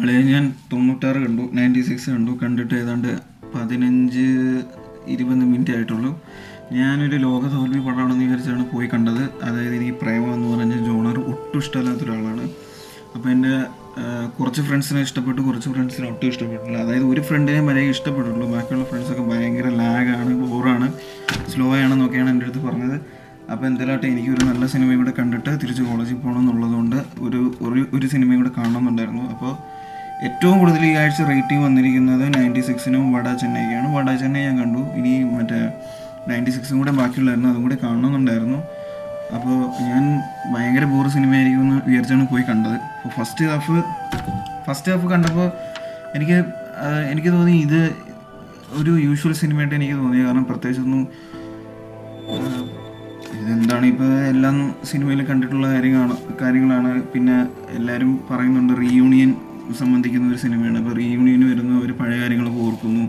അളയ ഞാൻ 96 കണ്ടു, 96 കണ്ടു. കണ്ടിട്ട് ഏതാണ്ട് 15-20 മിനിറ്റ് ആയിട്ടുള്ളൂ. ഞാനൊരു ലോക തോൽവി പടമാണെന്ന് വിചാരിച്ചാണ് പോയി കണ്ടത്. അതായത് എനിക്ക് പ്രേമം എന്ന് പറഞ്ഞ ജോണർ ഒട്ടും ഇഷ്ടമല്ലാത്ത ഒരാളാണ്. അപ്പോൾ എൻ്റെ കുറച്ച് ഫ്രണ്ട്സിനെ ഇഷ്ടപ്പെട്ടു, കുറച്ച് ഫ്രണ്ട്സിനെ ഒട്ടും ഇഷ്ടപ്പെട്ടില്ല. അതായത് ഒരു ഫ്രണ്ടിനെ വരെ ഇഷ്ടപ്പെട്ടുള്ളൂ, ബാക്കിയുള്ള ഫ്രണ്ട്സൊക്കെ ഭയങ്കര ലാഗാണ്, ബോറാണ്, സ്ലോ ആണെന്നൊക്കെയാണ് എൻ്റെ അടുത്ത് പറഞ്ഞത്. അപ്പോൾ എന്തായാലും എനിക്കൊരു നല്ല സിനിമയും കൂടെ കണ്ടിട്ട് തിരിച്ച് കോളേജിൽ പോകണം എന്നുള്ളതുകൊണ്ട് ഒരു സിനിമയും കൂടെ കാണണമെന്നുണ്ടായിരുന്നു. അപ്പോൾ ഏറ്റവും കൂടുതൽ ഈ ആഴ്ച റേറ്റിംഗ് വന്നിരിക്കുന്നത് 96-നും വട ചെന്നൈക്കാണ്. വട ചെന്നൈ ഞാൻ കണ്ടു. ഇനി മറ്റേ 96-ഉം കൂടെ ബാക്കിയുള്ളായിരുന്നു, അതും കൂടെ കാണണമെന്നുണ്ടായിരുന്നു. അപ്പോൾ ഞാൻ ഭയങ്കര ബോറ് സിനിമയായിരിക്കും എന്ന് വിചാരിച്ചാണ് പോയി കണ്ടത്. അപ്പോൾ ഫസ്റ്റ് ഹാഫ് കണ്ടപ്പോൾ എനിക്ക് തോന്നി ഇത് ഒരു യൂഷ്വൽ സിനിമയായിട്ട് എനിക്ക് തോന്നിയത്. കാരണം പ്രത്യേകിച്ചൊന്നും ഇതെന്താണ് ഇപ്പോൾ എല്ലാം സിനിമയിൽ കണ്ടിട്ടുള്ള കാര്യങ്ങളാണ്. പിന്നെ എല്ലാവരും പറയുന്നുണ്ട് റീയൂണിയൻ സംബന്ധിക്കുന്ന ഒരു സിനിമയാണ്. അപ്പോൾ റീയൂണിയന് വരുന്ന ഒരു പഴയ കാര്യങ്ങളൊക്കെ ഓർക്കുന്നു.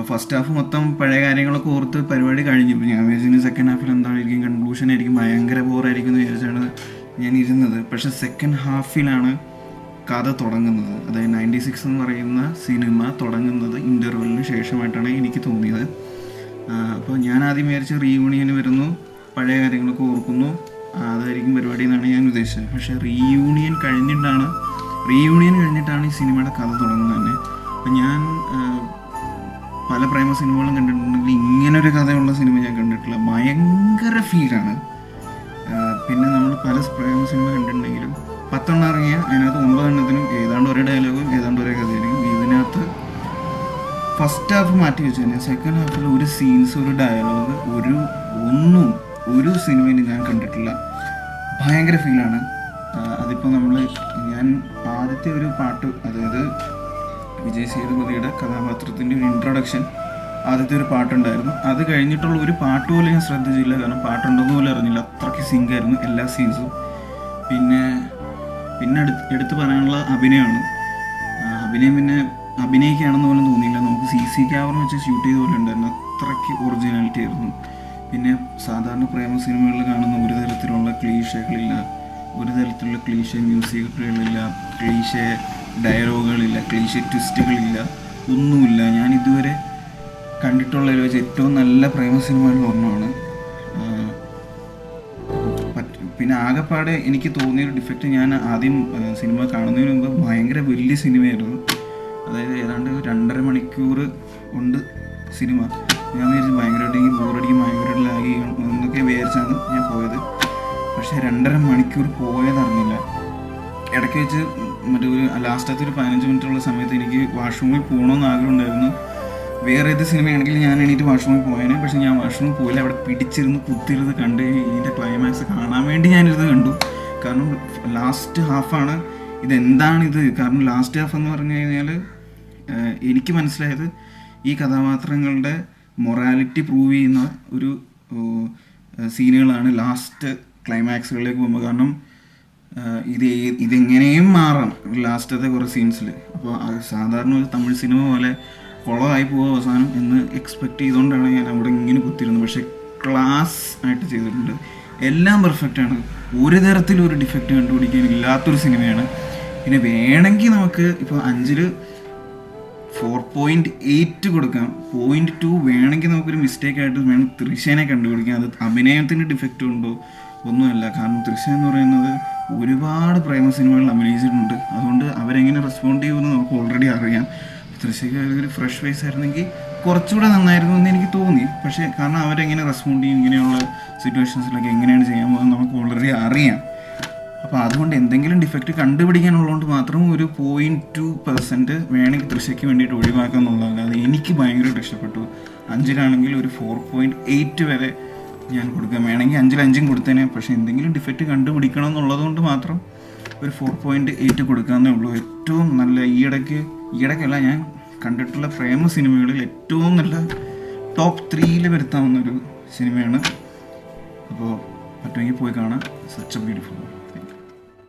ഫസ്റ്റ് ഹാഫ് മൊത്തം പഴയ കാര്യങ്ങളൊക്കെ ഓർത്ത് പരിപാടി കഴിഞ്ഞു. ഞാൻ വിചാരിച്ചു സെക്കൻഡ് ഹാഫിൽ എന്തായിരിക്കും, കൺക്ലൂഷൻ ആയിരിക്കും, ഭയങ്കര ബോറായിരിക്കും എന്ന് വിചാരിച്ചാണ് ഞാൻ ഇരുന്നത്. പക്ഷേ സെക്കൻഡ് ഹാഫിലാണ് കഥ തുടങ്ങുന്നത്. അതായത് 96 എന്ന് പറയുന്ന സിനിമ തുടങ്ങുന്നത് ഇൻ്റർവെല്ലിന് ശേഷമായിട്ടാണ് എനിക്ക് തോന്നിയത്. അപ്പോൾ ഞാൻ ആദ്യം വിചാരിച്ച് റീയൂണിയന് വരുന്നു, പഴയ കാര്യങ്ങളൊക്കെ ഓർക്കുന്നു, അതായിരിക്കും പരിപാടി എന്നാണ് ഞാൻ ഉദ്ദേശിച്ചത്. പക്ഷേ റീയൂണിയൻ കഴിഞ്ഞിട്ടാണ് ഈ സിനിമയുടെ കഥ തുടങ്ങുന്നത് തന്നെ. അപ്പം ഞാൻ പല പ്രേമ സിനിമകളും കണ്ടിട്ടുണ്ടെങ്കിൽ ഇങ്ങനൊരു കഥയുള്ള സിനിമ ഞാൻ കണ്ടിട്ടില്ല. ഭയങ്കര ഫീലാണ്. പിന്നെ നമ്മൾ പല പ്രേമ സിനിമ കണ്ടിട്ടുണ്ടെങ്കിലും 10 എണ്ണം ഇറങ്ങിയ അതിനകത്ത് 9 എണ്ണത്തിനും ഏതാണ്ട് ഒരേ ഡയലോഗും ഏതാണ്ട് ഒരേ കഥയായിരിക്കും. ഇതിനകത്ത് ഫസ്റ്റ് ഹാഫ് മാറ്റി വെച്ച് കഴിഞ്ഞാൽ സെക്കൻഡ് ഹാഫിൽ ഒരു സീൻസ്, ഒരു ഡയലോഗ്, ഒരു സിനിമയിൽ ഞാൻ കണ്ടിട്ടില്ല. ഭയങ്കര ഫീലാണ്. അതിപ്പോൾ ഞാൻ ആദ്യത്തെ ഒരു പാട്ട്, അതായത് വിജയ് സേതുപതിയുടെ കഥാപാത്രത്തിൻ്റെ ഒരു ഇൻട്രൊഡക്ഷൻ, ആദ്യത്തെ ഒരു പാട്ടുണ്ടായിരുന്നു. അത് കഴിഞ്ഞിട്ടുള്ള ഒരു പാട്ട് പോലും ഞാൻ ശ്രദ്ധിച്ചില്ല. കാരണം പാട്ടുണ്ടെന്ന് പോലും അറിഞ്ഞില്ല, അത്രയ്ക്ക് സിങ്കായിരുന്നു എല്ലാ സീൻസും. പിന്നെ എടുത്ത് പറയാനുള്ള അഭിനയമാണ്. പിന്നെ അഭിനയിക്കുകയാണെന്ന് പോലും തോന്നിയില്ല. നമുക്ക് CC ക്യാമറ വെച്ച് ഷൂട്ട് ചെയ്ത പോലെ ഉണ്ടായിരുന്നു, അത്രയ്ക്ക് ഒറിജിനാലിറ്റി ആയിരുന്നു. പിന്നെ സാധാരണ പ്രേമ സിനിമകളിൽ കാണുന്ന ഒരു തരത്തിലുള്ള ക്ലീഷകളില്ല, ഒരു തരത്തിലുള്ള ക്ലീഷ മ്യൂസിക്കുകളില്ല, ക്ലീഷ ഡയലോഗുകളില്ല, ക്ലീഷ ട്വിസ്റ്റുകളില്ല, ഒന്നുമില്ല. ഞാൻ ഇതുവരെ കണ്ടിട്ടുള്ളതിൽ വെച്ച് ഏറ്റവും നല്ല പ്രേമ സിനിമകളിൽ ഒരെണ്ണമാണ്. പിന്നെ ആകെപ്പാടെ എനിക്ക് തോന്നിയൊരു ഡിഫക്റ്റ്, ഞാൻ ആദ്യം സിനിമ കാണുന്നതിന് മുമ്പ് ഭയങ്കര വലിയ സിനിമയായിരുന്നു. അതായത് ഏതാണ്ട് 2.5 മണിക്കൂർ ഉണ്ട് സിനിമ. ഞാൻ വിചാരിച്ചു ഭയങ്കരമായിട്ട് ബോറടിക്കും, ഭയങ്കരമായിട്ട് ലാഗ് ചെയ്യണം എന്നൊക്കെ വിചാരിച്ചാണ് ഞാൻ പോയത്. പക്ഷേ 2.5 മണിക്കൂർ പോയതറിഞ്ഞില്ല. ഇടയ്ക്ക് വെച്ച് ഒരു ലാസ്റ്റത്തെ ഒരു 15 മിനിറ്റുള്ള സമയത്ത് എനിക്ക് വാഷ്റൂമിൽ പോകണമെന്ന് ആഗ്രഹം ഉണ്ടായിരുന്നു. വേറെ ഏത് സിനിമയാണെങ്കിൽ ഞാൻ എണീറ്റ് വാഷ്റൂമിൽ പോയേനെ. പക്ഷേ ഞാൻ വാഷ്റൂമിൽ പോയില്ല, അവിടെ കുത്തിരുന്ന് കണ്ട് ഇതിൻ്റെ ക്ലൈമാക്സ് കാണാൻ വേണ്ടി ഞാനിരുന്ന് കണ്ടു. കാരണം ലാസ്റ്റ് ഹാഫാണ് ഇതെന്താണിത്. കാരണം ലാസ്റ്റ് ഹാഫ് എന്ന് പറഞ്ഞു കഴിഞ്ഞാൽ എനിക്ക് മനസ്സിലായത് ഈ കഥാപാത്രങ്ങളുടെ മൊറാലിറ്റി പ്രൂവ് ചെയ്യുന്ന ഒരു സീനുകളാണ് ലാസ്റ്റ് ക്ലൈമാക്സുകളിലേക്ക് പോകുമ്പോൾ. കാരണം ഇതെങ്ങനെയും മാറാം ലാസ്റ്റത്തെ കുറേ സീൻസിൽ. അപ്പോൾ സാധാരണ ഒരു തമിഴ് സിനിമ പോലെ കുളമായി പോകുക അവസാനം എന്ന് എക്സ്പെക്റ്റ് ചെയ്തുകൊണ്ടാണ് ഞാൻ അവിടെ ഇങ്ങനെ കുത്തിരുന്നത്. പക്ഷേ ക്ലാസ് ആയിട്ട് ചെയ്തിട്ടുണ്ട്, എല്ലാം പെർഫെക്റ്റാണ്, ഒരു തരത്തിലും ഒരു ഡിഫക്റ്റ് കണ്ടുപിടിക്കാൻ ഇല്ലാത്തൊരു സിനിമയാണ്. പിന്നെ വേണമെങ്കിൽ നമുക്ക് ഇപ്പോൾ 5-ൽ 4.8 കൊടുക്കാം, 0.2 വേണമെങ്കിൽ നമുക്കൊരു മിസ്റ്റേക്കായിട്ട് വേണം തൃശ്ശേനെ കണ്ടുപിടിക്കാം. അത് അഭിനയത്തിൻ്റെ ഡിഫക്റ്റ് ഉണ്ടോ ഒന്നുമല്ല. കാരണം തൃശ്ശ എന്ന് പറയുന്നത് ഒരുപാട് പ്രേമ സിനിമകൾ അഭിനയിച്ചിട്ടുണ്ട്. അതുകൊണ്ട് അവരെങ്ങനെ റെസ്പോണ്ട് ചെയ്യുമെന്ന് നമുക്ക് ഓൾറെഡി അറിയാം. തൃശ്ശയ്ക്ക് ഒരു ഫ്രഷ് ഫേസ് ആയിരുന്നെങ്കിൽ കുറച്ചുകൂടെ നന്നായിരുന്നു എന്ന് എനിക്ക് തോന്നി. പക്ഷേ കാരണം അവരെങ്ങനെ റെസ്പോണ്ട് ചെയ്യും, ഇങ്ങനെയുള്ള സിറ്റുവേഷൻസിലൊക്കെ എങ്ങനെയാണ് ചെയ്യാൻ പോകുന്നത് നമുക്ക് ഓൾറെഡി അറിയാം. അപ്പോൾ അതുകൊണ്ട് എന്തെങ്കിലും ഡിഫക്റ്റ് കണ്ടുപിടിക്കാനുള്ളതുകൊണ്ട് മാത്രം ഒരു 0.2% വേണമെങ്കിൽ തൃശ്ശയ്ക്ക് വേണ്ടിയിട്ട് ഒഴിവാക്കുക എന്നുള്ളതാണ്. അത് എനിക്ക് ഭയങ്കരമായിട്ട് ഇഷ്ടപ്പെട്ടു. 5-ലാണെങ്കിൽ ഒരു 4.8 വരെ ഞാൻ കൊടുക്കാം. വേണമെങ്കിൽ 5-ൽ 5 കൊടുത്തേനെ. പക്ഷേ എന്തെങ്കിലും ഡിഫക്റ്റ് കണ്ടുപിടിക്കണം എന്നുള്ളത് കൊണ്ട് മാത്രം ഒരു 4.8 കൊടുക്കാമെന്നേ ഉള്ളൂ. ഏറ്റവും നല്ല ഈയിടയ്ക്കല്ല ഞാൻ കണ്ടിട്ടുള്ള പ്രേമ സിനിമകളിൽ ഏറ്റവും നല്ല ടോപ്പ് 3-ൽ വരുത്താവുന്നൊരു സിനിമയാണ്. അപ്പോൾ പറ്റുമെങ്കിൽ പോയി കാണാം. Such A beautiful.